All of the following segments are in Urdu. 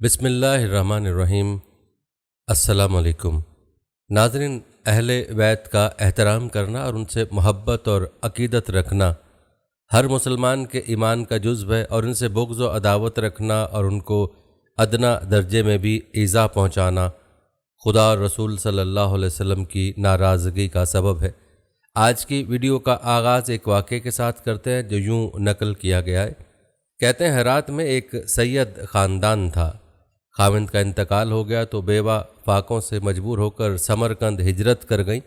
بسم اللہ الرحمن الرحیم۔ السلام علیکم ناظرین، اہل بیت کا احترام کرنا اور ان سے محبت اور عقیدت رکھنا ہر مسلمان کے ایمان کا جزو ہے، اور ان سے بغض و عداوت رکھنا اور ان کو ادنا درجے میں بھی ایذا پہنچانا خدا اور رسول صلی اللہ علیہ وسلم کی ناراضگی کا سبب ہے۔ آج کی ویڈیو کا آغاز ایک واقعے کے ساتھ کرتے ہیں جو یوں نقل کیا گیا ہے۔ کہتے ہیں ہرات میں ایک سید خاندان تھا۔ خاوند کا انتقال ہو گیا تو بیوہ فاقوں سے مجبور ہو کر سمرقند ہجرت کر گئیں۔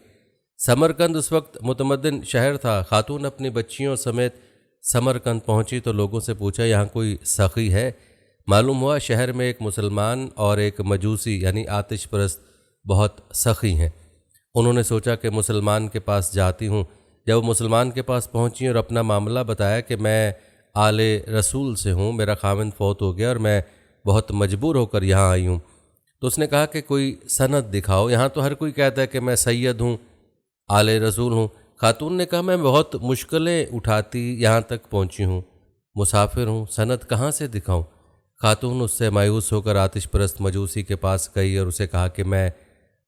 سمرقند اس وقت متمدن شہر تھا۔ خاتون اپنی بچیوں سمیت سمرقند پہنچی تو لوگوں سے پوچھا یہاں کوئی سخی ہے۔ معلوم ہوا شہر میں ایک مسلمان اور ایک مجوسی یعنی آتش پرست بہت سخی ہیں۔ انہوں نے سوچا کہ مسلمان کے پاس جاتی ہوں۔ جب وہ مسلمان کے پاس پہنچی اور اپنا معاملہ بتایا کہ میں آل رسول سے ہوں، میرا خاوند فوت ہو گیا اور میں بہت مجبور ہو کر یہاں آئی ہوں، تو اس نے کہا کہ کوئی سند دکھاؤ، یہاں تو ہر کوئی کہتا ہے کہ میں سید ہوں، آل رسول ہوں۔ خاتون نے کہا میں بہت مشکلیں اٹھاتی یہاں تک پہنچی ہوں، مسافر ہوں، سند کہاں سے دکھاؤں؟ خاتون اس سے مایوس ہو کر آتش پرست مجوسی کے پاس گئی اور اسے کہا کہ میں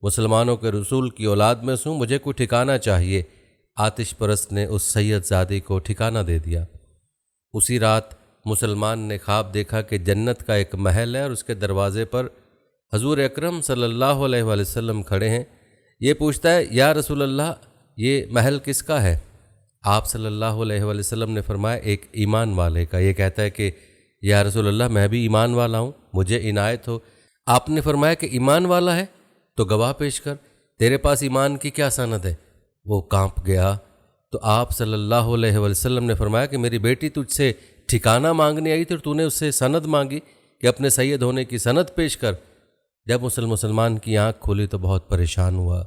مسلمانوں کے رسول کی اولاد میں ہوں، مجھے کوئی ٹھکانہ چاہیے۔ آتش پرست نے اس سید زادی کو ٹھکانہ دے دیا۔ اسی رات مسلمان نے خواب دیکھا کہ جنت کا ایک محل ہے اور اس کے دروازے پر حضور اکرم صلی اللہ علیہ وآلہ وسلم کھڑے ہیں۔ یہ پوچھتا ہے یا رسول اللہ یہ محل کس کا ہے؟ آپ صلی اللہ علیہ وآلہ وسلم نے فرمایا ایک ایمان والے کا۔ یہ کہتا ہے کہ یا رسول اللہ میں بھی ایمان والا ہوں، مجھے عنایت ہو۔ آپ نے فرمایا کہ ایمان والا ہے تو گواہ پیش کر، تیرے پاس ایمان کی کیا سند ہے؟ وہ کانپ گیا تو آپ صلی اللہ علیہ وآلہ وسلم نے فرمایا کہ میری بیٹی تجھ سے ٹھکانہ مانگنے آئی تھی اور تو نے اس سے سند مانگی کہ اپنے سید ہونے کی سند پیش کر۔ جب مسلمان کی آنکھ کھولی تو بہت پریشان ہوا،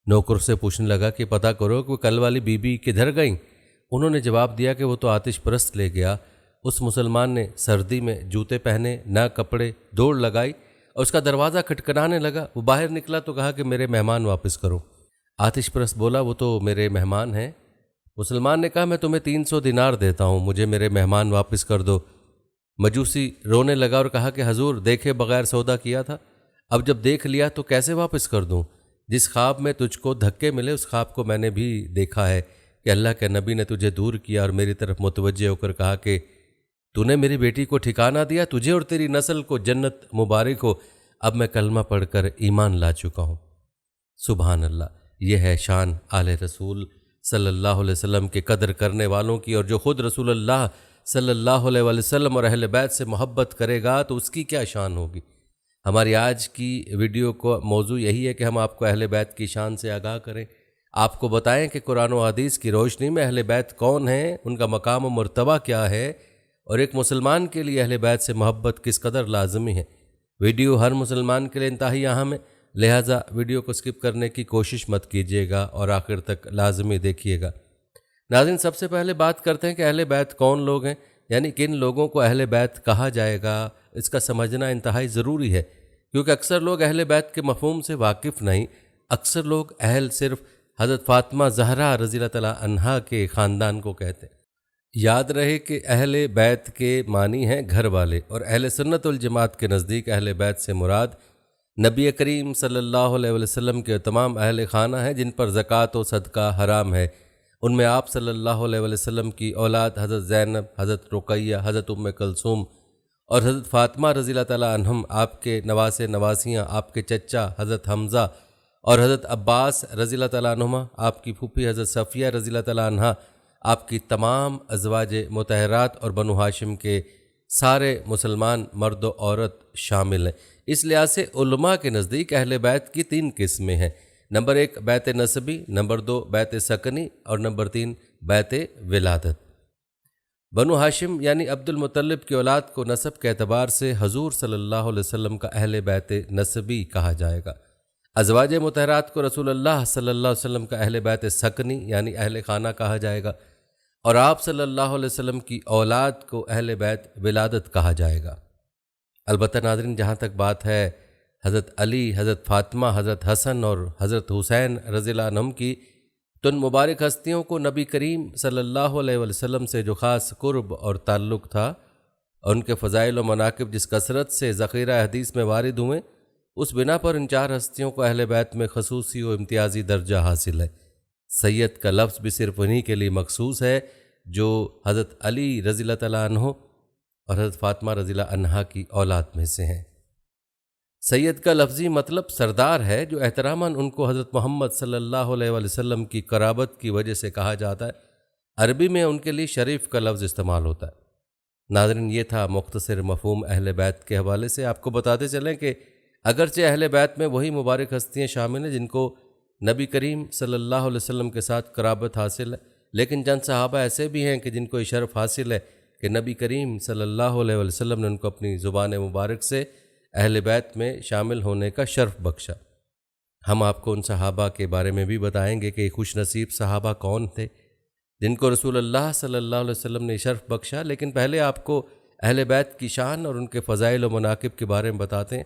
نوکر سے پوچھنے لگا کہ پتہ کرو کہ وہ کل والی بی بی کدھر گئیں؟ انہوں نے جواب دیا کہ وہ تو آتش پرست لے گیا۔ اس مسلمان نے سردی میں جوتے پہنے، نہ کپڑے، دوڑ لگائی اور اس کا دروازہ کھٹکھٹانے لگا۔ وہ باہر نکلا تو کہا کہ میرے مہمان واپس کرو۔ آتش پرست بولا وہ تو میرے مہمان ہیں۔ مسلمان نے کہا میں تمہیں 300 دینار دیتا ہوں، مجھے میرے مہمان واپس کر دو۔ مجوسی رونے لگا اور کہا کہ حضور دیکھے بغیر سودا کیا تھا، اب جب دیکھ لیا تو کیسے واپس کر دوں؟ جس خواب میں تجھ کو دھکے ملے اس خواب کو میں نے بھی دیکھا ہے کہ اللہ کے نبی نے تجھے دور کیا اور میری طرف متوجہ ہو کر کہا کہ تو نے میری بیٹی کو ٹھکانہ دیا، تجھے اور تیری نسل کو جنت مبارک ہو۔ اب میں کلمہ پڑھ کر ایمان لا چکا ہوں۔ سبحان اللہ، یہ ہے شان آل رسول صلی اللہ علیہ وسلم کے قدر کرنے والوں کی، اور جو خود رسول اللہ صلی اللہ علیہ وآلہ وسلم اور اہل بیت سے محبت کرے گا تو اس کی کیا شان ہوگی۔ ہماری آج کی ویڈیو کو موضوع یہی ہے کہ ہم آپ کو اہل بیت کی شان سے آگاہ کریں، آپ کو بتائیں کہ قرآن و حدیث کی روشنی میں اہل بیت کون ہیں، ان کا مقام و مرتبہ کیا ہے، اور ایک مسلمان کے لیے اہل بیت سے محبت کس قدر لازمی ہے۔ ویڈیو ہر مسلمان کے لیے انتہائی اہم ہے، لہٰذا ویڈیو کو سکپ کرنے کی کوشش مت کیجیے گا اور آخر تک لازمی دیکھیے گا۔ ناظرین، سب سے پہلے بات کرتے ہیں کہ اہل بیت کون لوگ ہیں، یعنی کن لوگوں کو اہل بیت کہا جائے گا۔ اس کا سمجھنا انتہائی ضروری ہے کیونکہ اکثر لوگ اہل بیت کے مفہوم سے واقف نہیں۔ اکثر لوگ اہل صرف حضرت فاطمہ زہرا رضی اللہ تعالیٰ عنہا کے خاندان کو کہتے ہیں۔ یاد رہے کہ اہل بیت کے معنی ہیں گھر والے، اور اہل سنت والجماعت کے نزدیک اہل بیت سے مراد نبی کریم صلی اللہ علیہ وسلم کے تمام اہل خانہ ہیں جن پر زکوٰۃ و صدقہ حرام ہے۔ ان میں آپ صلی اللہ علیہ وسلم کی اولاد حضرت زینب، حضرت رقیہ، حضرت ام کلثوم اور حضرت فاطمہ رضی اللہ تعالیٰ عنہم، آپ کے نواسے نواسیاں، آپ کے چچا حضرت حمزہ اور حضرت عباس رضی اللہ تعالیٰ عنہما، آپ کی پھوپھی حضرت صفیہ رضی اللہ تعالیٰ عنہا، آپ کی تمام ازواج مطہرات اور بنو ہاشم کے سارے مسلمان مرد و عورت شامل ہیں۔ اس لحاظ سے علماء کے نزدیک اہل بیت کی 3 قسمیں ہیں۔ نمبر 1 بیت نسبی، نمبر 2 بیت سکنی اور نمبر 3 بیت ولادت۔ بنو ہاشم یعنی عبد المطلب کی اولاد کو نسب کے اعتبار سے حضور صلی اللہ علیہ وسلم کا اہل بیت نسبی کہا جائے گا۔ ازواج مطہرات کو رسول اللہ صلی اللہ علیہ وسلم کا اہل بیت سکنی یعنی اہل خانہ کہا جائے گا، اور آپ صلی اللہ علیہ وسلم کی اولاد کو اہل بیت ولادت کہا جائے گا۔ البتہ ناظرین، جہاں تک بات ہے حضرت علی، حضرت فاطمہ، حضرت حسن اور حضرت حسین رضی اللہ عنہم کی، تو ان مبارک ہستیوں کو نبی کریم صلی اللہ علیہ وسلم سے جو خاص قرب اور تعلق تھا اور ان کے فضائل و مناقب جس کثرت سے ذخیرہ حدیث میں وارد ہوئے، اس بنا پر ان چار ہستیوں کو اہل بیت میں خصوصی و امتیازی درجہ حاصل ہے۔ سید کا لفظ بھی صرف انہی کے لیے مخصوص ہے جو حضرت علی رضی اللہ تعالیٰ عنہ اور حضرت فاطمہ رضی اللہ عنہا کی اولاد میں سے ہیں۔ سید کا لفظی مطلب سردار ہے، جو احتراماً ان کو حضرت محمد صلی اللہ علیہ وآلہ وسلم کی قرابت کی وجہ سے کہا جاتا ہے۔ عربی میں ان کے لیے شریف کا لفظ استعمال ہوتا ہے۔ ناظرین، یہ تھا مختصر مفہوم اہل بیت کے حوالے سے۔ آپ کو بتاتے چلیں کہ اگرچہ اہل بیت میں وہی مبارک ہستیاں شامل ہیں جن کو نبی کریم صلی اللہ علیہ وسلم کے ساتھ قرابت حاصل ہے، لیکن چند صحابہ ایسے بھی ہیں کہ جن کو یہ شرف حاصل ہے کہ نبی کریم صلی اللہ علیہ وسلم نے ان کو اپنی زبان مبارک سے اہل بیت میں شامل ہونے کا شرف بخشا۔ ہم آپ کو ان صحابہ کے بارے میں بھی بتائیں گے کہ خوش نصیب صحابہ کون تھے جن کو رسول اللہ صلی اللہ علیہ وسلم نے شرف بخشا، لیکن پہلے آپ کو اہل بیت کی شان اور ان کے فضائل و مناقب کے بارے میں بتاتے ہیں۔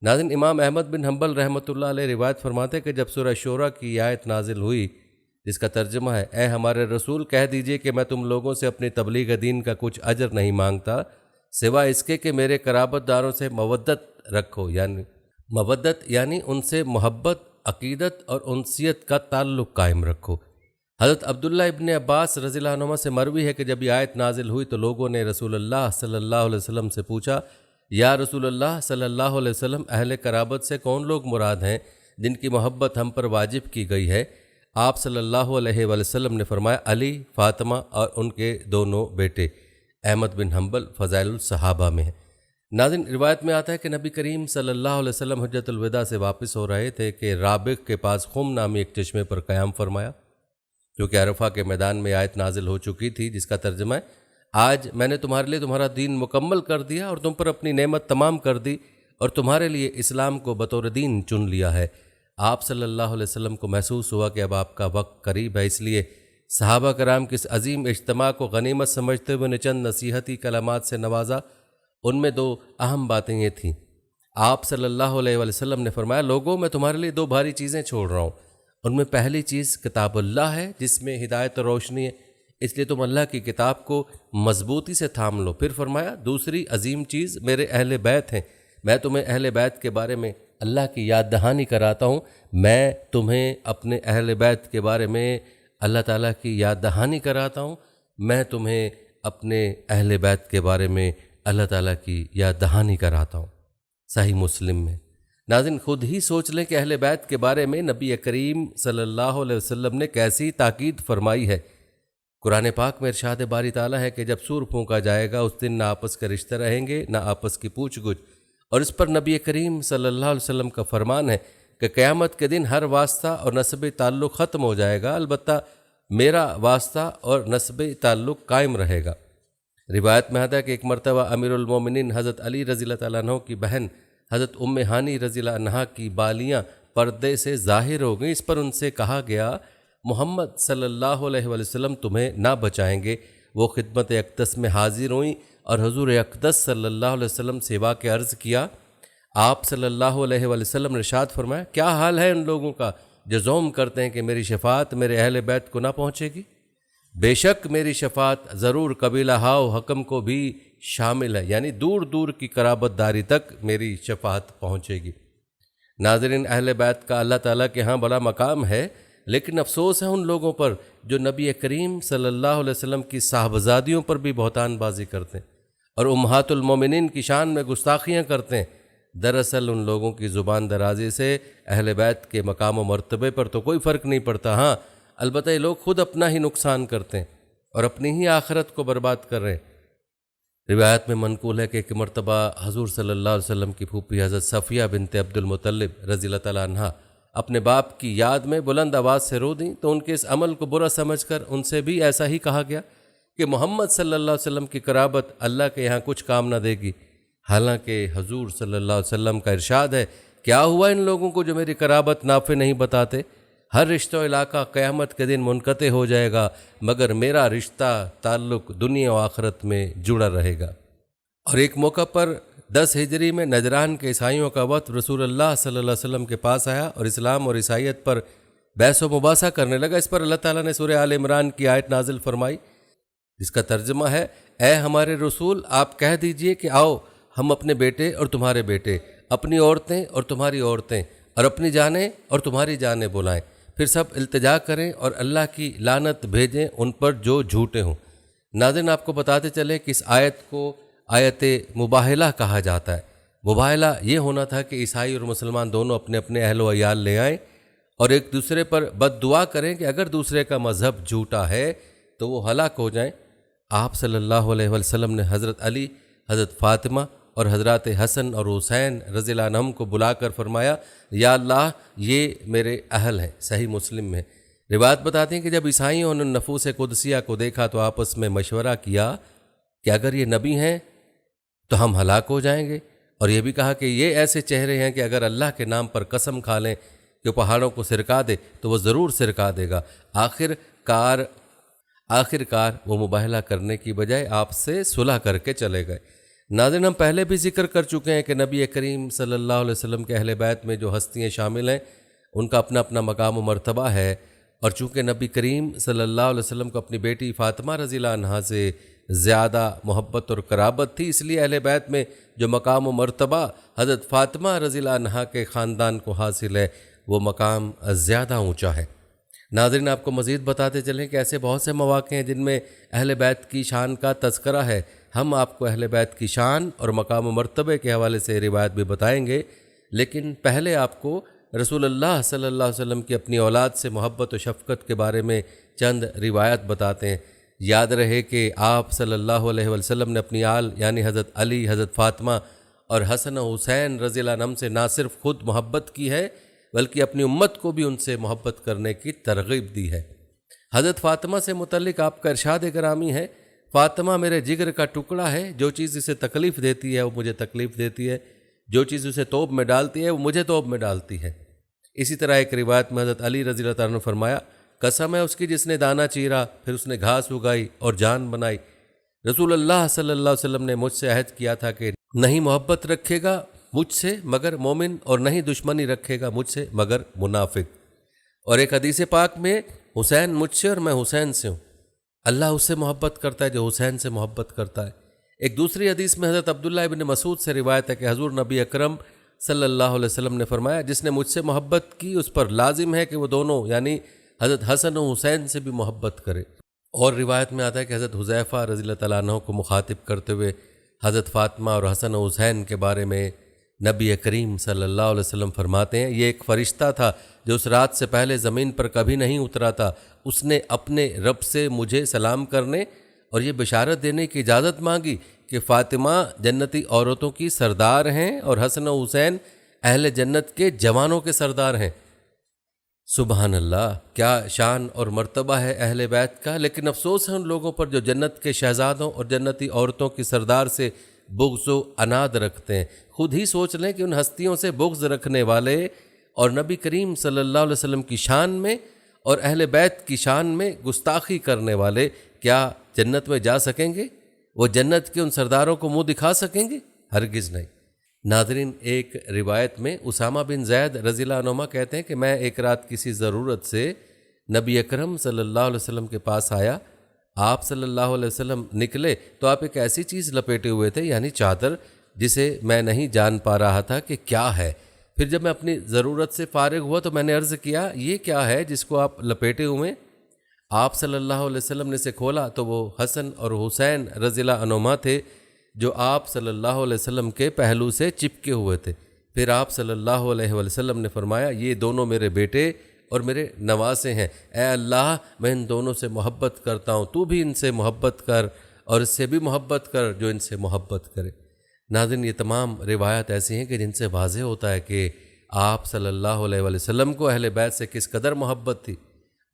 ناظرین، امام احمد بن حنبل رحمۃ اللہ علیہ روایت فرماتے کہ جب سورہ شورى کی آیت نازل ہوئی جس کا ترجمہ ہے اے ہمارے رسول کہہ دیجئے کہ میں تم لوگوں سے اپنی تبلیغ دین کا کچھ اجر نہیں مانگتا سوائے اس کے کہ میرے قرابت داروں سے مودت رکھو، یعنی ان سے محبت، عقیدت اور انسیت کا تعلق قائم رکھو۔ حضرت عبداللہ ابن عباس رضی اللہ عنہما سے مروی ہے کہ جب یہ آیت نازل ہوئی تو لوگوں نے رسول اللہ صلی اللہ علیہ وسلم سے پوچھا، یا رسول اللہ صلی اللہ علیہ وسلم، اہل قرابت سے کون لوگ مراد ہیں جن کی محبت ہم پر واجب کی گئی ہے؟ آپ صلی اللہ علیہ وسلم نے فرمایا علی، فاطمہ اور ان کے دونوں بیٹے۔ احمد بن حنبل فضائل الصحابہ میں ہے۔ ناظرین، روایت میں آتا ہے کہ نبی کریم صلی اللہ علیہ وسلم حجۃ الوداع سے واپس ہو رہے تھے کہ رابغ کے پاس خم نامی ایک چشمے پر قیام فرمایا، کیونکہ عرفہ کے میدان میں آیت نازل ہو چکی تھی جس کا ترجمہ ہے آج میں نے تمہارے لیے تمہارا دین مکمل کر دیا اور تم پر اپنی نعمت تمام کر دی اور تمہارے لیے اسلام کو بطور دین چن لیا ہے۔ آپ صلی اللہ علیہ وسلم کو محسوس ہوا کہ اب آپ کا وقت قریب ہے، اس لیے صحابہ کرام کے اس عظیم اجتماع کو غنیمت سمجھتے ہوئے نے چند نصیحتی کلمات سے نوازا۔ ان میں دو اہم باتیں یہ تھیں۔ آپ صلی اللہ علیہ وسلم نے فرمایا لوگوں میں تمہارے لیے دو بھاری چیزیں چھوڑ رہا ہوں، ان میں پہلی چیز کتاب اللہ ہے جس میں ہدایت اور روشنی ہے، اس لیے تم اللہ کی کتاب کو مضبوطی سے تھام لو۔ پھر فرمایا دوسری عظیم چیز میرے اہل بیت ہیں، میں تمہیں اہل بیت کے بارے میں اللہ کی یاد دہانی کراتا ہوں، میں تمہیں اپنے اہل بیت کے بارے میں اللہ تعالیٰ کی یاد دہانی کراتا ہوں، میں تمہیں اپنے اہل بیت کے بارے میں اللہ تعالیٰ کی یاد دہانی کراتا ہوں۔ صحیح مسلم میں۔ ناظرین، خود ہی سوچ لیں کہ اہل بیت کے بارے میں نبی کریم صلی اللہ علیہ وسلم نے کیسی تاکید فرمائی ہے۔ قرآن پاک میں ارشاد باری تعالیٰ ہے کہ جب سور پھونکا جائے گا اس دن نہ آپس کے رشتے رہیں گے نہ آپس کی پوچھ گچھ، اور اس پر نبی کریم صلی اللہ علیہ وسلم کا فرمان ہے کہ قیامت کے دن ہر واسطہ اور نسبی تعلق ختم ہو جائے گا، البتہ میرا واسطہ اور نسبی تعلق قائم رہے گا۔ روایت میں آتا ہے کہ ایک مرتبہ امیر المومنین حضرت علی رضی اللہ تعالیٰ عنہ کی بہن حضرت ام ہانی رضی اللہ عنہا کی بالیاں پردے سے ظاہر ہو گئیں۔ اس پر ان سے کہا گیا محمد صلی اللہ علیہ وسلم تمہیں نہ بچائیں گے۔ وہ خدمت اقدس میں حاضر ہوئیں اور حضور اقدس صلی اللہ علیہ وسلم سے واقع عرض کیا۔ آپ صلی اللہ علیہ وسلم نے ارشاد فرمایا کیا حال ہے ان لوگوں کا جو زعم کرتے ہیں کہ میری شفاعت میرے اہل بیت کو نہ پہنچے گی؟ بے شک میری شفاعت ضرور قبیلہ ہاؤ حکم کو بھی شامل ہے، یعنی دور دور کی قرابت داری تک میری شفاعت پہنچے گی۔ ناظرین، اہل بیت کا اللہ تعالیٰ کے ہاں بڑا مقام ہے، لیکن افسوس ہے ان لوگوں پر جو نبی کریم صلی اللہ علیہ وسلم کی صاحبزادیوں پر بھی بہتان بازی کرتے ہیں اور امہات المومنین کی شان میں گستاخیاں کرتے ہیں۔ دراصل ان لوگوں کی زبان درازی سے اہل بیت کے مقام و مرتبے پر تو کوئی فرق نہیں پڑتا، ہاں البتہ یہ لوگ خود اپنا ہی نقصان کرتے ہیں اور اپنی ہی آخرت کو برباد کر رہے ہیں۔ روایت میں منقول ہے کہ ایک مرتبہ حضور صلی اللہ علیہ وسلم کی پھوپھی حضرت صفیہ بنت عبد المطلب رضی اللہ تعالیٰ عنہا اپنے باپ کی یاد میں بلند آواز سے رو دیں تو ان کے اس عمل کو برا سمجھ کر ان سے بھی ایسا ہی کہا گیا کہ محمد صلی اللہ علیہ وسلم کی قرابت اللہ کے یہاں کچھ کام نہ دے گی، حالانکہ حضور صلی اللہ علیہ وسلم کا ارشاد ہے کیا ہوا ان لوگوں کو جو میری قرابت نافع نہیں بتاتے؟ ہر رشتہ و علاقہ قیامت کے دن منقطع ہو جائے گا مگر میرا رشتہ تعلق دنیا و آخرت میں جڑا رہے گا۔ اور ایک موقع پر 10 ہجری میں نجران کے عیسائیوں کا وفد رسول اللہ صلی اللہ علیہ وسلم کے پاس آیا اور اسلام اور عیسائیت پر بحث و مباحثہ کرنے لگا۔ اس پر اللہ تعالیٰ نے سورہ آل عمران کی آیت نازل فرمائی جس کا ترجمہ ہے اے ہمارے رسول آپ کہہ دیجئے کہ آؤ ہم اپنے بیٹے اور تمہارے بیٹے، اپنی عورتیں اور تمہاری عورتیں، اور اپنی جانیں اور تمہاری جانیں بلائیں، پھر سب التجا کریں اور اللہ کی لعنت بھیجیں ان پر جو جھوٹے ہوں۔ ناظرین، آپ کو بتاتے چلیں کہ اس آیت کو آیت مباہلہ کہا جاتا ہے۔ مباہلہ یہ ہونا تھا کہ عیسائی اور مسلمان دونوں اپنے اپنے اہل و عیال لے آئیں اور ایک دوسرے پر بد دعا کریں کہ اگر دوسرے کا مذہب جھوٹا ہے تو وہ ہلاک ہو جائیں۔ آپ صلی اللہ علیہ وسلم نے حضرت علی، حضرت فاطمہ اور حضرات حسن اور حسین رضی اللہ عنہم کو بلا کر فرمایا یا اللہ یہ میرے اہل ہیں۔ صحیح مسلم میں روایت بتاتی ہیں کہ جب عیسائیوں نے نفوس قدسیہ کو دیکھا تو آپس میں مشورہ کیا کہ اگر یہ نبی ہیں تو ہم ہلاک ہو جائیں گے، اور یہ بھی کہا کہ یہ ایسے چہرے ہیں کہ اگر اللہ کے نام پر قسم کھا لیں کہ پہاڑوں کو سرکا دے تو وہ ضرور سرکا دے گا۔ آخر کار وہ مباہلہ کرنے کی بجائے آپ سے صلح کر کے چلے گئے۔ ناظرین، ہم پہلے بھی ذکر کر چکے ہیں کہ نبی کریم صلی اللہ علیہ وسلم کے اہل بیت میں جو ہستیاں شامل ہیں ان کا اپنا اپنا مقام و مرتبہ ہے، اور چونکہ نبی کریم صلی اللہ علیہ وسلم کو اپنی بیٹی فاطمہ رضی اللہ عنہا سے زیادہ محبت اور قرابت تھی، اس لیے اہل بیت میں جو مقام و مرتبہ حضرت فاطمہ رضی اللہ عنہا کے خاندان کو حاصل ہے وہ مقام زیادہ اونچا ہے۔ ناظرین، آپ کو مزید بتاتے چلیں کہ ایسے بہت سے مواقع ہیں جن میں اہل بیت کی شان کا تذکرہ ہے۔ ہم آپ کو اہل بیت کی شان اور مقام و مرتبے کے حوالے سے روایت بھی بتائیں گے، لیکن پہلے آپ کو رسول اللہ صلی اللہ علیہ وسلم کی اپنی اولاد سے محبت و شفقت کے بارے میں چند روایت بتاتے ہیں۔ یاد رہے کہ آپ صلی اللہ علیہ وسلم نے اپنی آل یعنی حضرت علی، حضرت فاطمہ اور حسن و حسین رضی اللہ عنہم سے نہ صرف خود محبت کی ہے بلکہ اپنی امت کو بھی ان سے محبت کرنے کی ترغیب دی ہے۔ حضرت فاطمہ سے متعلق آپ کا ارشاد گرامی ہے، فاطمہ میرے جگر کا ٹکڑا ہے، جو چیز اسے تکلیف دیتی ہے وہ مجھے تکلیف دیتی ہے، جو چیز اسے توب میں ڈالتی ہے وہ مجھے توب میں ڈالتی ہے۔ اسی طرح ایک روایت میں حضرت علی رضی اللہ عنہ نے فرمایا، قسم ہے اس کی جس نے دانہ چیرا، پھر اس نے گھاس اگائی اور جان بنائی۔ رسول اللہ صلی اللہ علیہ وسلم نے مجھ سے عہد کیا تھا کہ نہیں محبت رکھے گا مجھ سے مگر مومن، اور نہیں دشمنی رکھے گا مجھ سے مگر منافق۔ اور ایک حدیث پاک میں حسین مجھ سے اور میں حسین سے ہوں، اللہ اس سے محبت کرتا ہے جو حسین سے محبت کرتا ہے۔ ایک دوسری حدیث میں حضرت عبداللہ ابن مسعود سے روایت ہے کہ حضور نبی اکرم صلی اللہ علیہ وسلم نے فرمایا، جس نے مجھ سے محبت کی اس پر لازم ہے کہ وہ دونوں یعنی حضرت حسن و حسین سے بھی محبت کرے۔ اور روایت میں آتا ہے کہ حضرت حذیفہ رضی اللہ تعالیٰ عنہ کو مخاطب کرتے ہوئے حضرت فاطمہ اور حسن و حسین کے بارے میں نبی کریم صلی اللہ علیہ وسلم فرماتے ہیں، یہ ایک فرشتہ تھا جو اس رات سے پہلے زمین پر کبھی نہیں اترا تھا، اس نے اپنے رب سے مجھے سلام کرنے اور یہ بشارت دینے کی اجازت مانگی کہ فاطمہ جنتی عورتوں کی سردار ہیں اور حسن و حسین اہل جنت کے جوانوں کے سردار ہیں۔ سبحان اللہ، کیا شان اور مرتبہ ہے اہل بیت کا، لیکن افسوس ہے ان لوگوں پر جو جنت کے شہزادوں اور جنتی عورتوں کی سردار سے بغض و عناد رکھتے ہیں۔ خود ہی سوچ لیں کہ ان ہستیوں سے بغض رکھنے والے اور نبی کریم صلی اللہ علیہ وسلم کی شان میں اور اہل بیت کی شان میں گستاخی کرنے والے کیا جنت میں جا سکیں گے؟ وہ جنت کے ان سرداروں کو منہ دکھا سکیں گے؟ ہرگز نہیں۔ ناظرین، ایک روایت میں اسامہ بن زید رضی اللہ عنہما کہتے ہیں کہ میں ایک رات کسی ضرورت سے نبی اکرم صلی اللہ علیہ وسلم کے پاس آیا، آپ صلی اللہ علیہ وسلم نکلے تو آپ ایک ایسی چیز لپیٹے ہوئے تھے یعنی چادر، جسے میں نہیں جان پا رہا تھا کہ کیا ہے۔ پھر جب میں اپنی ضرورت سے فارغ ہوا تو میں نے عرض کیا یہ کیا ہے جس کو آپ لپیٹے ہوئے؟ آپ صلی اللہ علیہ وسلم نے اسے کھولا تو وہ حسن اور حسین رضی اللہ عنہما تھے جو آپ صلی اللہ علیہ وسلم کے پہلو سے چپکے ہوئے تھے۔ پھر آپ صلی اللہ علیہ وسلم نے فرمایا یہ دونوں میرے بیٹے اور میرے نواسے ہیں، اے اللہ میں ان دونوں سے محبت کرتا ہوں، تو بھی ان سے محبت کر اور اس سے بھی محبت کر جو ان سے محبت کرے۔ ناظرین، یہ تمام روایات ایسی ہیں کہ جن سے واضح ہوتا ہے کہ آپ صلی اللہ علیہ وسلم کو اہل بیت سے کس قدر محبت تھی،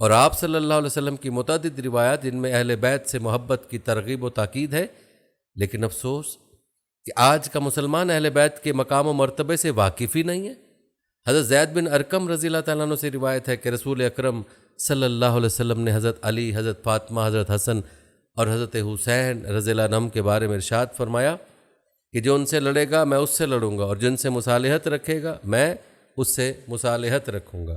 اور آپ صلی اللہ علیہ وسلم کی متعدد روایات جن میں اہل بیت سے محبت کی ترغیب و تاکید ہے، لیکن افسوس کہ آج کا مسلمان اہل بیت کے مقام و مرتبے سے واقف ہی نہیں ہے۔ حضرت زید بن ارقم رضی اللہ تعالیٰ عنہ سے روایت ہے کہ رسول اکرم صلی اللہ علیہ وسلم نے حضرت علی، حضرت فاطمہ، حضرت حسن اور حضرت حسین رضی اللہ عنہم کے بارے میں ارشاد فرمایا کہ جو ان سے لڑے گا میں اس سے لڑوں گا، اور جن سے مصالحت رکھے گا میں اس سے مصالحت رکھوں گا۔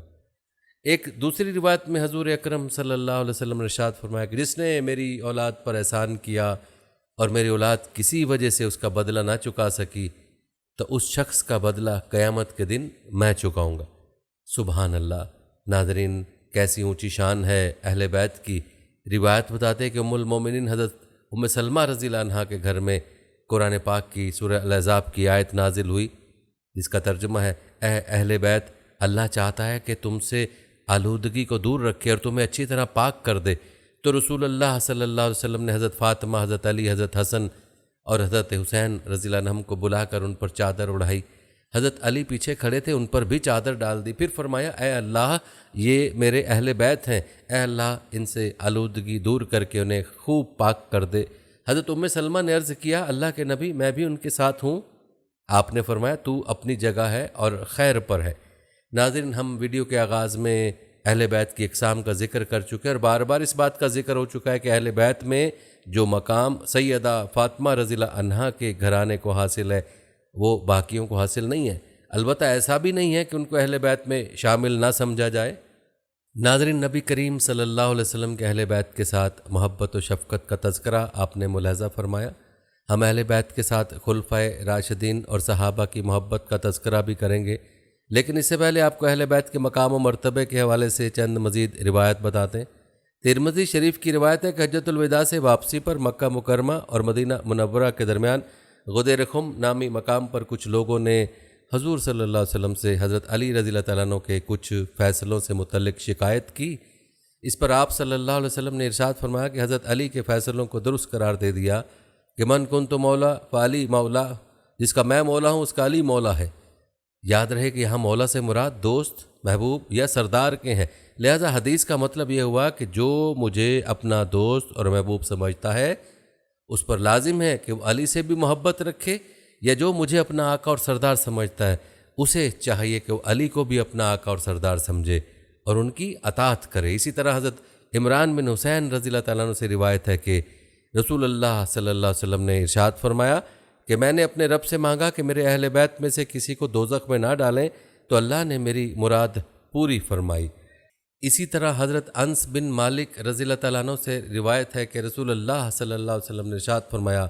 ایک دوسری روایت میں حضور اکرم صلی اللہ علیہ وسلم نے ارشاد فرمایا کہ جس نے میری اولاد پر احسان کیا اور میری اولاد کسی وجہ سے اس کا بدلہ نہ چکا سکی تو اس شخص کا بدلہ قیامت کے دن میں چکاؤں گا۔ سبحان اللہ۔ ناظرین، کیسی اونچی شان ہے اہل بیت کی۔ روایت بتاتے کہ ام المومنین حضرت ام سلمہ رضی اللہ عنہا کے گھر میں قرآن پاک کی سورہ الاحزاب کی آیت نازل ہوئی، جس کا ترجمہ ہے، اے اہل بیت، اللہ چاہتا ہے کہ تم سے آلودگی کو دور رکھے اور تمہیں اچھی طرح پاک کر دے۔ تو رسول اللہ صلی اللہ علیہ وسلم نے حضرت فاطمہ، حضرت علی، حضرت حسن اور حضرت حسین رضی اللہ عنہم کو بلا کر ان پر چادر اڑائی۔ حضرت علی پیچھے کھڑے تھے، ان پر بھی چادر ڈال دی۔ پھر فرمایا، اے اللہ، یہ میرے اہل بیت ہیں، اے اللہ ان سے آلودگی دور کر کے انہیں خوب پاک کر دے۔ حضرت ام سلمہ نے عرض کیا، اللہ کے نبی، میں بھی ان کے ساتھ ہوں۔ آپ نے فرمایا، تو اپنی جگہ ہے اور خیر پر ہے۔ ناظرین، ہم ویڈیو کے آغاز میں اہل بیت کی اقسام کا ذکر کر چکے ہیں اور بار بار اس بات کا ذکر ہو چکا ہے کہ اہل بیت میں جو مقام سیدہ فاطمہ رضی اللہ عنہا کے گھرانے کو حاصل ہے وہ باقیوں کو حاصل نہیں ہے۔ البتہ ایسا بھی نہیں ہے کہ ان کو اہل بیت میں شامل نہ سمجھا جائے۔ ناظرین، نبی کریم صلی اللہ علیہ وسلم کے اہل بیت کے ساتھ محبت و شفقت کا تذکرہ آپ نے ملاحظہ فرمایا۔ ہم اہل بیت کے ساتھ خلفائے راشدین اور صحابہ کی محبت کا تذکرہ بھی کریں گے، لیکن اس سے پہلے آپ کو اہل بیت کے مقام و مرتبے کے حوالے سے چند مزید روایت بتاتے ہیں۔ ترمذی شریف کی روایت ہے کہ حجۃ الوداع سے واپسی پر مکہ مکرمہ اور مدینہ منورہ کے درمیان غدیر خم نامی مقام پر کچھ لوگوں نے حضور صلی اللہ علیہ وسلم سے حضرت علی رضی اللہ تعالیٰ عنہ کے کچھ فیصلوں سے متعلق شکایت کی۔ اس پر آپ صلی اللہ علیہ وسلم نے ارشاد فرمایا کہ حضرت علی کے فیصلوں کو درست قرار دے دیا کہ من کنت مولا فعلی مولا، جس کا میں مولا ہوں اس کا علی مولا ہے۔ یاد رہے کہ یہاں مولا سے مراد دوست، محبوب یا سردار کے ہیں، لہذا حدیث کا مطلب یہ ہوا کہ جو مجھے اپنا دوست اور محبوب سمجھتا ہے اس پر لازم ہے کہ وہ علی سے بھی محبت رکھے، یا جو مجھے اپنا آقا اور سردار سمجھتا ہے اسے چاہیے کہ وہ علی کو بھی اپنا آقا اور سردار سمجھے اور ان کی اطاعت کرے۔ اسی طرح حضرت عمران بن حسین رضی اللہ تعالیٰ عنہ سے روایت ہے کہ رسول اللہ صلی اللہ علیہ وسلم نے ارشاد فرمایا کہ میں نے اپنے رب سے مانگا کہ میرے اہل بیت میں سے کسی کو دوزخ میں نہ ڈالیں، تو اللہ نے میری مراد پوری فرمائی۔ اسی طرح حضرت انس بن مالک رضی اللہ تعالیٰ عنہ سے روایت ہے کہ رسول اللہ صلی اللہ علیہ وسلم نے ارشاد فرمایا،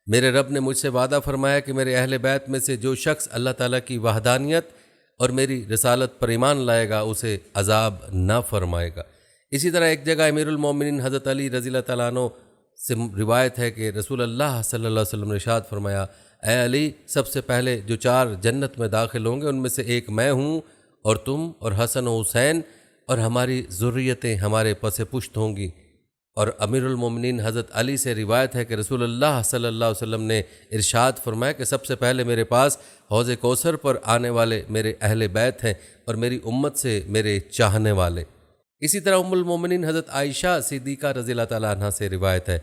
میرے رب نے مجھ سے وعدہ فرمایا کہ میرے اہل بیت میں سے جو شخص اللہ تعالیٰ کی وحدانیت اور میری رسالت پر ایمان لائے گا اسے عذاب نہ فرمائے گا۔ اسی طرح ایک جگہ امیر المومنین حضرت علی رضی اللہ تعالیٰ عنہ سے روایت ہے کہ رسول اللہ صلی اللہ علیہ وسلم نے ارشاد فرمایا، اے علی، سب سے پہلے جو 4 جنت میں داخل ہوں گے ان میں سے ایک میں ہوں، اور تم اور حسن و حسین اور ہماری ذریتیں ہمارے پس پشت ہوں گی۔ اور امیر المومنین حضرت علی سے روایت ہے کہ رسول اللہ صلی اللہ علیہ وسلم نے ارشاد فرمایا کہ سب سے پہلے میرے پاس حوض کوثر پر آنے والے میرے اہل بیت ہیں اور میری امت سے میرے چاہنے والے۔ اسی طرح ام المومنین حضرت عائشہ صدیقہ رضی اللہ تعالیٰ عنہ سے روایت ہے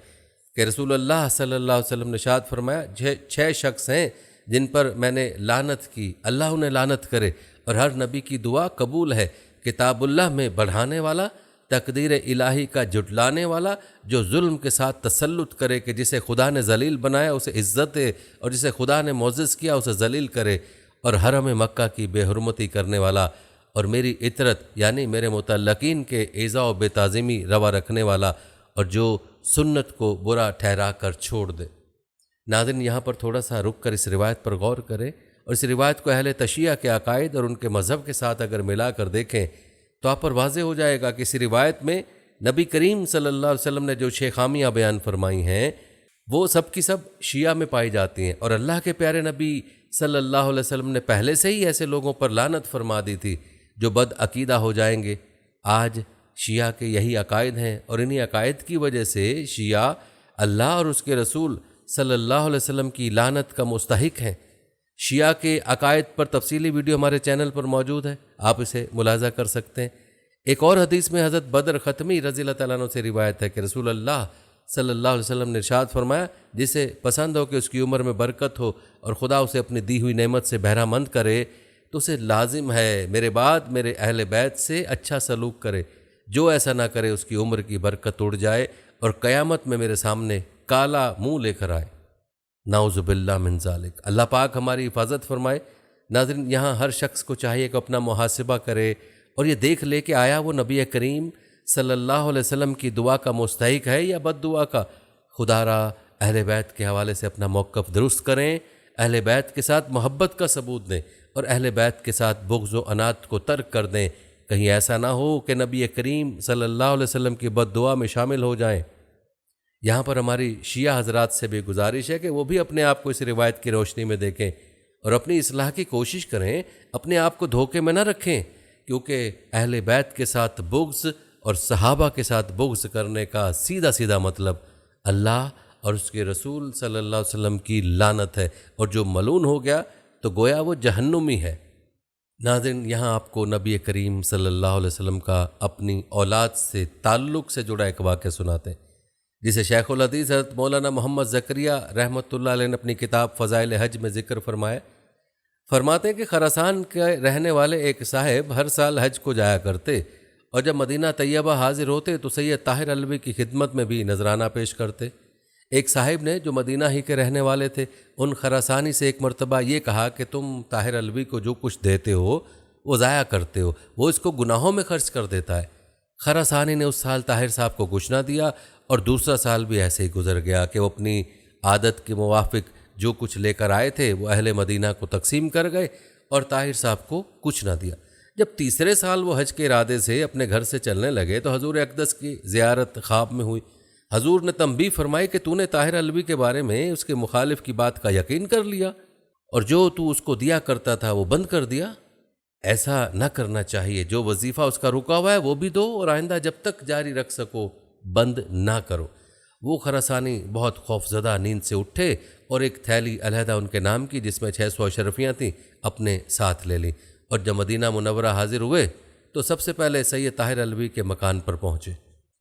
کہ رسول اللہ صلی اللہ علیہ وسلم نے ارشاد فرمایا، 6 شخص ہیں جن پر میں نے لعنت کی، اللہ انہیں لعنت کرے، اور ہر نبی کی دعا قبول ہے، کتاب اللہ میں بڑھانے والا، تقدیر الہی کا جھٹلانے والا، جو ظلم کے ساتھ تسلط کرے کہ جسے خدا نے ذلیل بنایا اسے عزت دے اور جسے خدا نے معزز کیا اسے ذلیل کرے، اور حرم مکہ کی بے حرمتی کرنے والا، اور میری عطرت یعنی میرے متعلقین کے ایذا و بے تعظیمی روا رکھنے والا، اور جو سنت کو برا ٹھہرا کر چھوڑ دے۔ ناظرین، یہاں پر تھوڑا سا رک کر اس روایت پر غور کریں اور اس روایت کو اہل تشیع کے عقائد اور ان کے مذہب کے ساتھ اگر ملا کر دیکھیں تو آپ پر واضح ہو جائے گا کہ اس روایت میں نبی کریم صلی اللہ علیہ وسلم نے جو 6 خامیاں بیان فرمائی ہیں وہ سب کی سب شیعہ میں پائی جاتی ہیں، اور اللہ کے پیارے نبی صلی اللہ علیہ وسلم نے پہلے سے ہی ایسے لوگوں پر لعنت فرما دی تھی جو بد عقیدہ ہو جائیں گے۔ آج شیعہ کے یہی عقائد ہیں اور انہی عقائد کی وجہ سے شیعہ اللہ اور اس کے رسول صلی اللہ علیہ وسلم کی لعنت کا مستحق ہیں۔ شیعہ کے عقائد پر تفصیلی ویڈیو ہمارے چینل پر موجود ہے، آپ اسے ملاحظہ کر سکتے ہیں۔ ایک اور حدیث میں حضرت بدر ختمی رضی اللہ تعالیٰ عنہ سے روایت ہے کہ رسول اللہ صلی اللہ علیہ وسلم نے ارشاد فرمایا، جسے پسند ہو کہ اس کی عمر میں برکت ہو اور خدا اسے اپنی دی ہوئی نعمت سے بہرہ مند کرے تو اسے لازم ہے میرے بعد میرے اہل بیت سے اچھا سلوک کرے، جو ایسا نہ کرے اس کی عمر کی برکت اڑ جائے اور قیامت میں میرے سامنے کالا منہ لے کر آئے۔ نعوذ باللہ من ذالک۔ اللہ پاک ہماری حفاظت فرمائے۔ ناظرین، یہاں ہر شخص کو چاہیے کہ اپنا محاسبہ کرے اور یہ دیکھ لے کہ آیا وہ نبی کریم صلی اللہ علیہ وسلم کی دعا کا مستحق ہے یا بد دعا کا۔ خدا را اہل بیت کے حوالے سے اپنا موقف درست کریں، اہل بیت کے ساتھ محبت کا ثبوت دیں اور اہل بیت کے ساتھ بغض و عناد کو ترک کر دیں۔ کہیں ایسا نہ ہو کہ نبی کریم صلی اللہ علیہ وسلم کی بد دعا میں شامل ہو جائیں۔ یہاں پر ہماری شیعہ حضرات سے بھی گزارش ہے کہ وہ بھی اپنے آپ کو اس روایت کی روشنی میں دیکھیں اور اپنی اصلاح کی کوشش کریں، اپنے آپ کو دھوکے میں نہ رکھیں، کیونکہ اہل بیت کے ساتھ بغض اور صحابہ کے ساتھ بغض کرنے کا سیدھا سیدھا مطلب اللہ اور اس کے رسول صلی اللہ علیہ وسلم کی لعنت ہے، اور جو ملعون ہو گیا تو گویا وہ جہنمی ہے۔ ناظرین، یہاں آپ کو نبی کریم صلی اللہ علیہ وسلم کا اپنی اولاد سے تعلق سے جڑا ایک واقعہ سناتے ہیں، جسے شیخ الحدیث حضرت مولانا محمد زکریا رحمۃ اللہ علیہ نے اپنی کتاب فضائل حج میں ذکر فرمایا۔ فرماتے ہیں کہ خراسان کے رہنے والے ایک صاحب ہر سال حج کو جایا کرتے، اور جب مدینہ طیبہ حاضر ہوتے تو سید طاہر علوی کی خدمت میں بھی نذرانہ پیش کرتے۔ ایک صاحب نے جو مدینہ ہی کے رہنے والے تھے، ان خراسانی سے ایک مرتبہ یہ کہا کہ تم طاہر علوی کو جو کچھ دیتے ہو وہ ضائع کرتے ہو، وہ اس کو گناہوں میں خرچ کر دیتا ہے۔ خراسانی نے اس سال طاہر صاحب کو کچھ نہ دیا، اور دوسرا سال بھی ایسے ہی گزر گیا کہ وہ اپنی عادت کے موافق جو کچھ لے کر آئے تھے وہ اہل مدینہ کو تقسیم کر گئے اور طاہر صاحب کو کچھ نہ دیا۔ جب تیسرے سال وہ حج کے ارادے سے اپنے گھر سے چلنے لگے تو حضور اقدس کی زیارت خواب میں ہوئی۔ حضور نے تنبیہ فرمائی کہ تو نے طاہر علوی کے بارے میں اس کے مخالف کی بات کا یقین کر لیا اور جو تو اس کو دیا کرتا تھا وہ بند کر دیا۔ ایسا نہ کرنا چاہیے، جو وظیفہ اس کا رکا ہوا ہے وہ بھی دو اور آئندہ جب تک جاری رکھ سکو بند نہ کرو۔ وہ خراسانی بہت خوفزدہ نیند سے اٹھے اور ایک تھیلی علیحدہ ان کے نام کی جس میں 600 اشرفیاں تھیں اپنے ساتھ لے لیں، اور جب مدینہ منورہ حاضر ہوئے تو سب سے پہلے سید طاہر علوی کے مکان پر پہنچے۔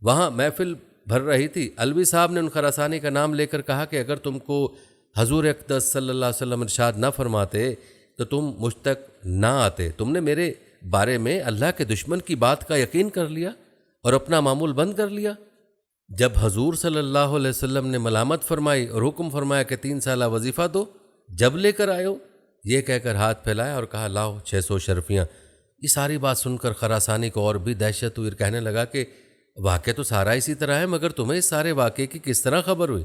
وہاں محفل بھر رہی تھی۔ علوی صاحب نے ان خراسانی کا نام لے کر کہا کہ اگر تم کو حضور اقدس صلی اللہ علیہ وسلم ارشاد نہ فرماتے تو تم مجھ تک نہ آتے۔ تم نے میرے بارے میں اللہ کے دشمن کی بات کا یقین کر لیا اور اپنا معمول بند کر لیا۔ جب حضور صلی اللہ علیہ وسلم نے ملامت فرمائی اور حکم فرمایا کہ 3 سالہ وظیفہ دو، جب لے کر آئے ہو، یہ کہہ کر ہاتھ پھیلایا اور کہا لاؤ 600 شرفیاں۔ یہ ساری بات سن کر خراسانی کو اور بھی دہشت ہوئی، کہنے لگا کہ واقعہ تو سارا اسی طرح ہے، مگر تمہیں اس سارے واقعے کی کس طرح خبر ہوئی؟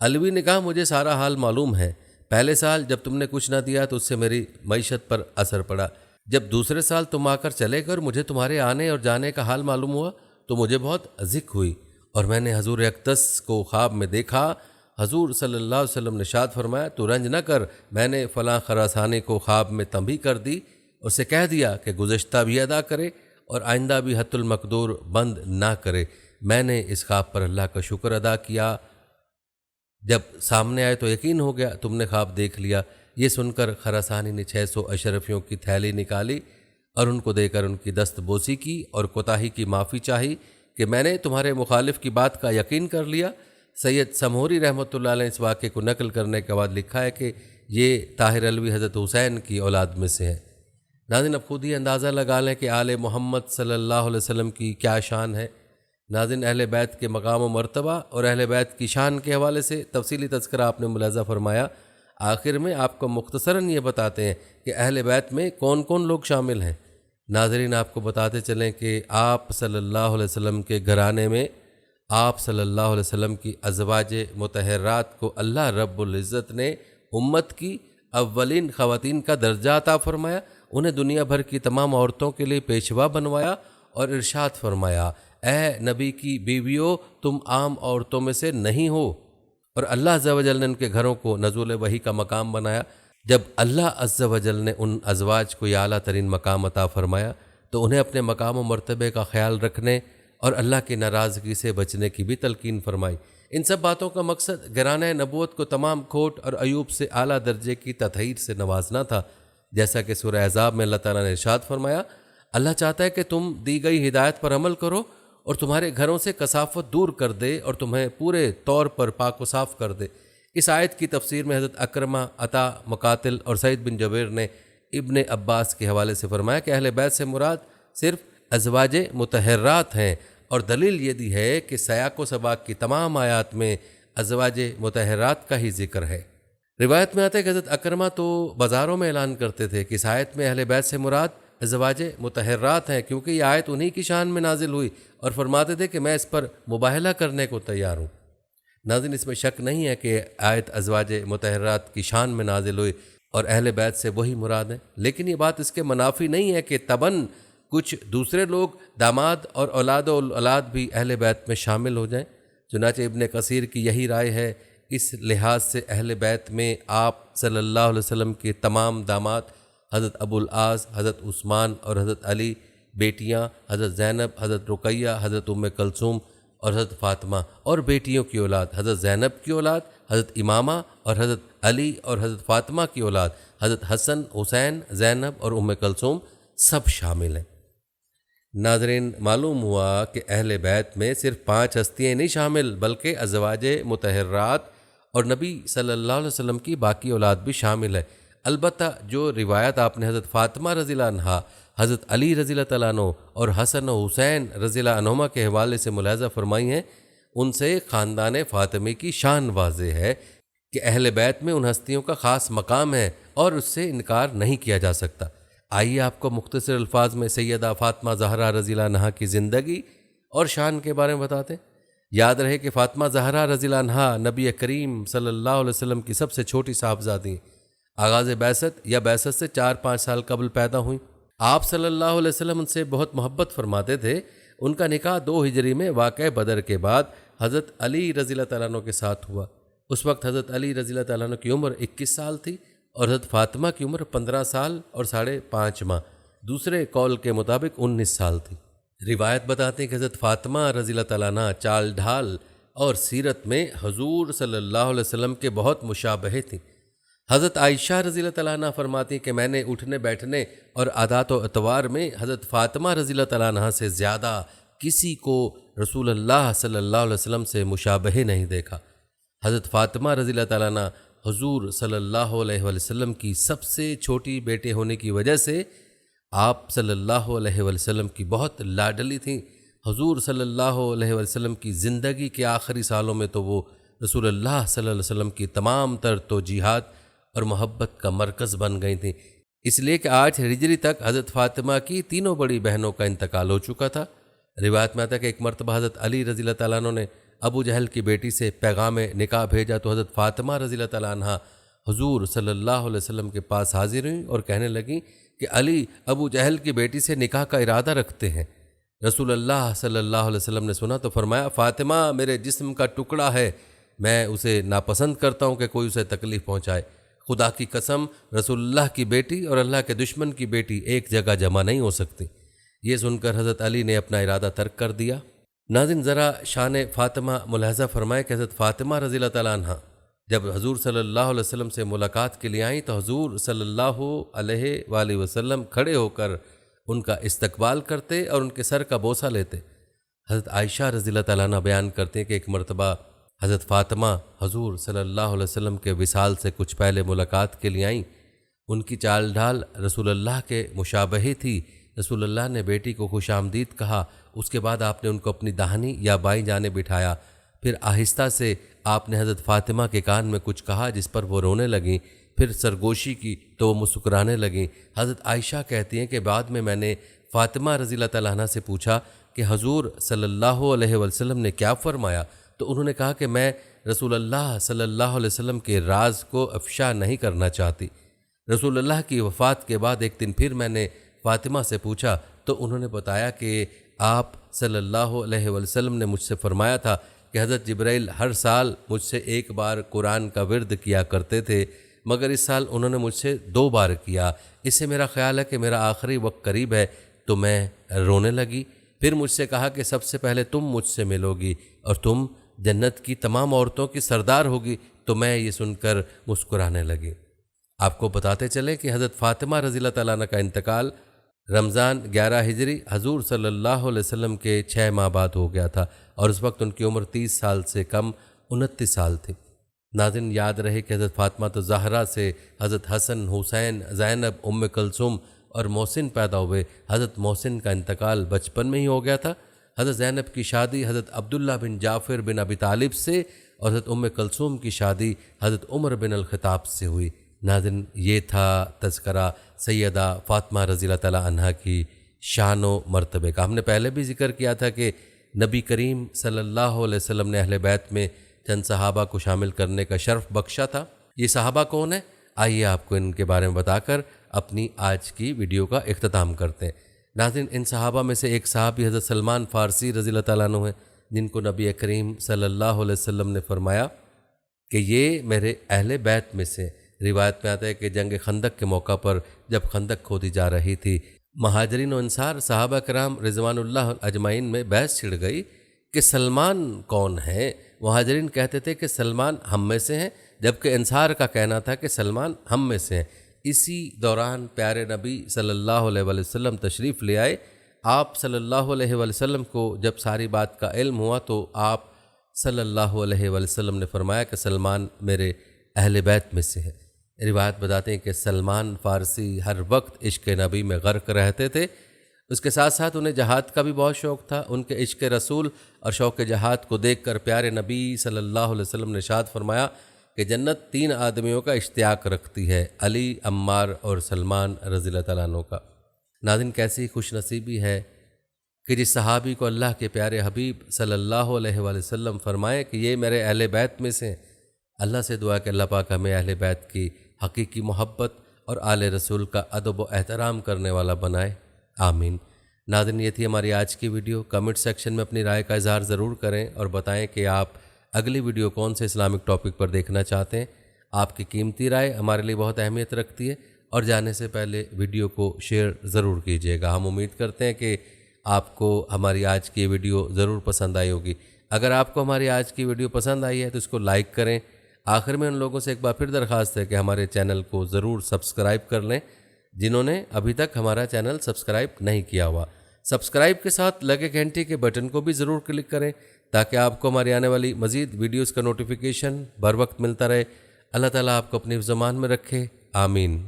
علوی نے کہا مجھے سارا حال معلوم ہے۔ پہلے سال جب تم نے کچھ نہ دیا تو اس سے میری معیشت پر اثر پڑا۔ جب دوسرے سال تم آ کر چلے گئے اور مجھے تمہارے آنے اور جانے کا حال معلوم ہوا تو مجھے بہت ذک ہوئی، اور میں نے حضور اقدس کو خواب میں دیکھا۔ حضور صلی اللہ علیہ وسلم نے ارشاد فرمایا تو رنج نہ کر، میں نے فلاں خراسانی کو خواب میں تنبیہ کر دی، اسے کہہ دیا کہ گزشتہ بھی ادا کرے اور آئندہ بھی حت المقدور بند نہ کرے۔ میں نے اس خواب پر اللہ کا شکر ادا کیا، جب سامنے آئے تو یقین ہو گیا تم نے خواب دیکھ لیا۔ یہ سن کر خراسانی نے 600 اشرفیوں کی تھیلی نکالی اور ان کو دے کر ان کی دست بوسی کی اور کوتاہی کی معافی چاہی کہ میں نے تمہارے مخالف کی بات کا یقین کر لیا۔ سید سمہوری رحمۃ اللہ علیہ اس واقعے کو نقل کرنے کے بعد لکھا ہے کہ یہ طاہر علوی حضرت حسین کی اولاد میں سے ہے۔ ناظرین، اب خود ہی اندازہ لگا لیں کہ آل محمد صلی اللہ علیہ وسلم کی کیا شان ہے۔ ناظرین، اہل بیت کے مقام و مرتبہ اور اہل بیت کی شان کے حوالے سے تفصیلی تذکرہ آپ نے ملاحظہ فرمایا۔ آخر میں آپ کو مختصراً یہ بتاتے ہیں کہ اہل بیت میں کون کون لوگ شامل ہیں۔ ناظرین، آپ کو بتاتے چلیں کہ آپ صلی اللہ علیہ وسلم کے گھرانے میں آپ صلی اللہ علیہ وسلم کی ازواج مطہرات کو اللہ رب العزت نے امت کی اولین خواتین کا درجہ عطا فرمایا، انہیں دنیا بھر کی تمام عورتوں کے لیے پیشوا بنوایا اور ارشاد فرمایا اے نبی کی بیویوں تم عام عورتوں میں سے نہیں ہو، اور اللہ عز و جل نے ان کے گھروں کو نزول وحی کا مقام بنایا۔ جب اللہ عز و جل نے ان ازواج کو یہ اعلیٰ ترین مقام عطا فرمایا تو انہیں اپنے مقام و مرتبے کا خیال رکھنے اور اللہ کی ناراضگی سے بچنے کی بھی تلقین فرمائی۔ ان سب باتوں کا مقصد گرانہ نبوت کو تمام کھوٹ اور عیوب سے اعلیٰ درجے کی تطہیر سے نوازنا تھا، جیسا کہ سورہ احزاب میں اللہ تعالیٰ نے ارشاد فرمایا اللہ چاہتا ہے کہ تم دی گئی ہدایت پر عمل کرو اور تمہارے گھروں سے کثافت دور کر دے اور تمہیں پورے طور پر پاک و صاف کر دے۔ اس آیت کی تفسیر میں حضرت اکرمہ، عطا، مقاتل اور سعید بن جبیر نے ابن عباس کے حوالے سے فرمایا کہ اہل بیت سے مراد صرف ازواج مطہرات ہیں، اور دلیل یہ دی ہے کہ سیاق و سباق کی تمام آیات میں ازواج مطہرات کا ہی ذکر ہے۔ روایت میں آتا ہے کہ حضرت اکرمہ تو بازاروں میں اعلان کرتے تھے کہ اس آیت میں اہل بیت سے مراد ازواج مطہرات ہیں، کیونکہ یہ آیت انہی کی شان میں نازل ہوئی اور فرماتے تھے کہ میں اس پر مباہلہ کرنے کو تیار ہوں۔ ناظرین، اس میں شک نہیں ہے کہ آیت ازواج مطہرات کی شان میں نازل ہوئی اور اہل بیت سے وہی مراد ہے، لیکن یہ بات اس کے منافی نہیں ہے کہ تباً کچھ دوسرے لوگ داماد اور اولاد و اولاد بھی اہل بیت میں شامل ہو جائیں۔ چنانچہ ابن کثیر کی یہی رائے ہے۔ اس لحاظ سے اہل بیت میں آپ صلی اللہ علیہ وسلم کے تمام داماد، حضرت ابو العاص، حضرت عثمان اور حضرت علی، بیٹیاں حضرت زینب، حضرت رقیہ، حضرت ام کلثوم اور حضرت فاطمہ، اور بیٹیوں کی اولاد حضرت زینب کی اولاد حضرت امامہ اور حضرت علی، اور حضرت فاطمہ کی اولاد حضرت حسن، حسین، زینب اور ام کلثوم سب شامل ہیں۔ ناظرین، معلوم ہوا کہ اہل بیت میں صرف 5 ہستیاں نہیں شامل، بلکہ ازواج مطہرات اور نبی صلی اللہ علیہ وسلم کی باقی اولاد بھی شامل ہے۔ البتہ جو روایت آپ نے حضرت فاطمہ رضی اللہ عنہا، حضرت علی رضی اللہ تعالیٰ عنہ اور حسن و حسین رضی اللہ عنہما کے حوالے سے ملاحظہ فرمائی ہیں، ان سے خاندان فاطمی کی شان واضح ہے کہ اہل بیت میں ان ہستیوں کا خاص مقام ہے اور اس سے انکار نہیں کیا جا سکتا۔ آئیے آپ کو مختصر الفاظ میں سیدہ فاطمہ زہرا رضی اللہ عنہا کی زندگی اور شان کے بارے میں بتاتے ہیں۔ یاد رہے کہ فاطمہ زہرا رضی اللہ عنہا نبی کریم صلی اللہ علیہ وسلم کی سب سے چھوٹی صاحبزادی ہیں۔ آغاز بعثت یا بعثت سے 4-5 سال قبل پیدا ہوئیں۔ آپ صلی اللہ علیہ وسلم ان سے بہت محبت فرماتے تھے۔ ان کا نکاح 2 ہجری میں واقع بدر کے بعد حضرت علی رضی اللہ تعالیٰ عنہ کے ساتھ ہوا۔ اس وقت حضرت علی رضی اللہ تعالیٰ عنہ کی عمر 21 سال تھی اور حضرت فاطمہ کی عمر 15 سال اور 5.5 ماہ، دوسرے قول کے مطابق 19 سال تھی۔ روایت بتاتے ہیں کہ حضرت فاطمہ رضی اللہ تعالیٰ عنہ چال ڈھال اور سیرت میں حضور صلی اللہ علیہ وسلم کے بہت مشابہ تھیں۔ حضرت عائشہ رضی اللہ تعالیٰ عنہ فرماتی ہیں کہ میں نے اٹھنے بیٹھنے اور عادات و اطوار میں حضرت فاطمہ رضی اللہ تعالیٰ عنہ سے زیادہ کسی کو رسول اللہ صلی اللہ علیہ وسلم سے مشابہ نہیں دیکھا۔ حضرت فاطمہ رضی اللہ تعالیٰ عنہ حضور صلی اللہ علیہ وسلم کی سب سے چھوٹی بیٹے ہونے کی وجہ سے آپ صلی اللہ علیہ وسلم کی بہت لاڈلی تھیں۔ حضور صلی اللہ علیہ وسلم کی زندگی کے آخری سالوں میں تو وہ رسول اللہ صلی اللہ علیہ وسلم کی تمام تر توجیہات اور محبت کا مرکز بن گئی تھیں، اس لیے کہ 8 ہجری تک حضرت فاطمہ کی تینوں بڑی بہنوں کا انتقال ہو چکا تھا۔ روایت میں آتا ہے کہ ایک مرتبہ حضرت علی رضی اللہ تعالیٰ عنہ نے ابو جہل کی بیٹی سے پیغام نکاح بھیجا تو حضرت فاطمہ رضی اللہ تعالیٰ عنہ حضور صلی اللہ علیہ وسلم کے پاس حاضر ہوئیں اور کہنے لگیں کہ علی ابو جہل کی بیٹی سے نکاح کا ارادہ رکھتے ہیں۔ رسول اللہ صلی اللہ علیہ وسلم نے سنا تو فرمایا، فاطمہ میرے جسم کا ٹکڑا ہے، میں اسے ناپسند کرتا ہوں کہ کوئی اسے تکلیف پہنچائے۔ خدا کی قسم، رسول اللہ کی بیٹی اور اللہ کے دشمن کی بیٹی ایک جگہ جمع نہیں ہو سکتی۔ یہ سن کر حضرت علی نے اپنا ارادہ ترک کر دیا۔ ناظرین، ذرا شان فاطمہ ملاحظہ فرمائے کہ حضرت فاطمہ رضی اللہ تعالیٰ عنہ جب حضور صلی اللہ علیہ وسلم سے ملاقات کے لیے آئیں تو حضور صلی اللہ علیہ وآلہ وسلم کھڑے ہو کر ان کا استقبال کرتے اور ان کے سر کا بوسہ لیتے۔ حضرت عائشہ رضی اللہ تعالیٰ عنہ بیان کرتے ہیں کہ ایک مرتبہ حضرت فاطمہ حضور صلی اللہ علیہ وسلم کے وصال سے کچھ پہلے ملاقات کے لیے آئیں۔ ان کی چال ڈھال رسول اللہ کے مشابہ تھی۔ رسول اللہ نے بیٹی کو خوش آمدید کہا، اس کے بعد آپ نے ان کو اپنی داہنی یا بائیں جانب بٹھایا، پھر آہستہ سے آپ نے حضرت فاطمہ کے کان میں کچھ کہا جس پر وہ رونے لگیں، پھر سرگوشی کی تو وہ مسکرانے لگیں۔ حضرت عائشہ کہتی ہیں کہ بعد میں نے فاطمہ رضی اللہ تعالیٰ عنہ سے پوچھا کہ حضور صلی اللہ علیہ وسلم نے کیا فرمایا، تو انہوں نے کہا کہ میں رسول اللہ صلی اللہ علیہ وسلم کے راز کو افشا نہیں کرنا چاہتی۔ رسول اللہ کی وفات کے بعد ایک دن پھر میں نے فاطمہ سے پوچھا تو انہوں نے بتایا کہ آپ صلی اللہ علیہ وسلم نے مجھ سے فرمایا تھا کہ حضرت جبرائیل ہر سال مجھ سے 1 بار قرآن کا ورد کیا کرتے تھے، مگر اس سال انہوں نے مجھ سے 2 بار کیا۔ اس سے میرا خیال ہے کہ میرا آخری وقت قریب ہے، تو میں رونے لگی۔ پھر مجھ سے کہا کہ سب سے پہلے تم مجھ سے ملو گی اور تم جنت کی تمام عورتوں کی سردار ہوگی، تو میں یہ سن کر مسکرانے لگی۔ آپ کو بتاتے چلیں کہ حضرت فاطمہ رضی اللہ تعالیٰ عنہ کا انتقال رمضان 11 ہجری حضور صلی اللہ علیہ وسلم کے 6 ماہ بعد ہو گیا تھا اور اس وقت ان کی عمر 30 سال سے کم 29 سال تھی۔ ناظرین، یاد رہے کہ حضرت فاطمہ تو زہرا سے حضرت حسن، حسین، زینب، ام کلثوم اور محسن پیدا ہوئے۔ حضرت محسن کا انتقال بچپن میں ہی ہو گیا تھا۔ حضرت زینب کی شادی حضرت عبداللہ بن جعفر بن ابی طالب سے اور حضرت ام کلثوم کی شادی حضرت عمر بن الخطاب سے ہوئی۔ ناظرین، یہ تھا تذکرہ سیدہ فاطمہ رضی اللہ تعالیٰ عنہا کی شان و مرتبے کا۔ ہم نے پہلے بھی ذکر کیا تھا کہ نبی کریم صلی اللہ علیہ وسلم نے اہل بیت میں چند صحابہ کو شامل کرنے کا شرف بخشا تھا۔ یہ صحابہ کون ہیں؟ آئیے آپ کو ان کے بارے میں بتا کر اپنی آج کی ویڈیو کا اختتام کرتے ہیں۔ ناظرین، ان صحابہ میں سے ایک صحابی حضرت سلمان فارسی رضی اللہ تعالیٰ عنہ ہیں، جن کو نبی کریم صلی اللہ علیہ وسلم نے فرمایا کہ یہ میرے اہل بیت میں سے۔ روایت میں آتا ہے کہ جنگ خندق کے موقع پر جب خندق کھودی جا رہی تھی، مہاجرین و انصار صحابہ کرام رضوان اللہ اجمعین میں بحث چھڑ گئی کہ سلمان کون ہے۔ مہاجرین کہتے تھے کہ سلمان ہم میں سے ہیں، جبکہ انصار کا کہنا تھا کہ سلمان ہم میں سے ہیں۔ اسی دوران پیارے نبی صلی اللہ علیہ وآلہ وسلم تشریف لے آئے۔ آپ صلی اللہ علیہ وآلہ وسلم کو جب ساری بات کا علم ہوا تو آپ صلی اللہ علیہ وآلہ وسلم نے فرمایا کہ سلمان میرے اہل بیت میں سے ہے۔ روایت بتاتے ہیں کہ سلمان فارسی ہر وقت عشق نبی میں غرق رہتے تھے۔ اس کے ساتھ ساتھ انہیں جہاد کا بھی بہت شوق تھا۔ ان کے عشق رسول اور شوق جہاد کو دیکھ کر پیارے نبی صلی اللہ علیہ وسلم نے ارشاد فرمایا کہ جنت 3 آدمیوں کا اشتیاق رکھتی ہے، علی، عمار اور سلمان رضی اللہ تعالیٰ عنہ کا۔ ناظرین، کیسی خوش نصیبی ہے کہ جس صحابی کو اللہ کے پیارے حبیب صلی اللہ علیہ وآلہ وسلم فرمائے کہ یہ میرے اہل بیت میں سے۔ اللہ سے دعا کہ اللہ پاک ہمیں اہل بیت کی حقیقی محبت اور آل رسول کا ادب و احترام کرنے والا بنائے، آمین۔ ناظرین، یہ تھی ہماری آج کی ویڈیو۔ کمنٹ سیکشن میں اپنی رائے کا اظہار ضرور کریں اور بتائیں کہ آپ اگلی ویڈیو کون سے اسلامک ٹاپک پر دیکھنا چاہتے ہیں۔ آپ کی قیمتی رائے ہمارے لیے بہت اہمیت رکھتی ہے، اور جانے سے پہلے ویڈیو کو شیئر ضرور کیجیے گا۔ ہم امید کرتے ہیں کہ آپ کو ہماری آج کی ویڈیو ضرور پسند آئی ہوگی۔ اگر آپ کو ہماری آج کی ویڈیو پسند آئی ہے تو اس کو لائک کریں۔ آخر میں ان لوگوں سے ایک بار پھر درخواست ہے کہ ہمارے چینل کو ضرور سبسکرائب کر لیں جنہوں نے ابھی تک ہمارا چینل سبسکرائب نہیں کیا ہوا۔ سبسکرائب کے ساتھ لگے گھنٹی کے بٹن کو بھی ضرور کلک کریں تاکہ آپ کو ہماری آنے والی مزید ویڈیوز کا نوٹیفیکیشن بر وقت ملتا رہے۔ اللہ تعالیٰ آپ کو اپنی زمان میں رکھے، آمین۔